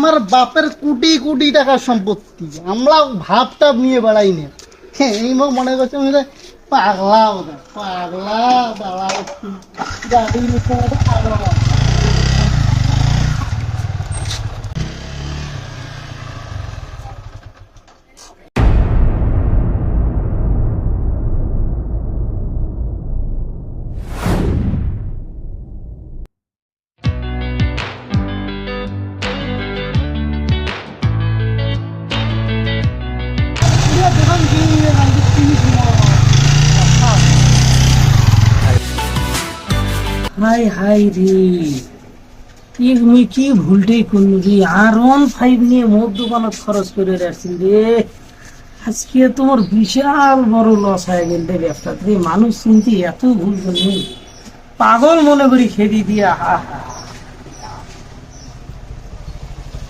আমার বাপের কোটি কোটি টাকার সম্পত্তি, আমরা ভাবটা নিয়ে বেড়াই না। হ্যাঁ, এই মনে করছে পাগলা পাগলা দাঁড়া গাড়ি পাগলা। হাই হাই রে, মুই কি ভুলটাই করলো রে। R15 নিয়ে মোর দোকানত খরচ করে রাখছি রে। আজকে তোমার বিশাল বড় লস হয়ে গেল রে ব্যবসাতে। মানুষ চিনতে এত ভুল করলি, পাগল মনে করি খেদি দিয়া। হা হা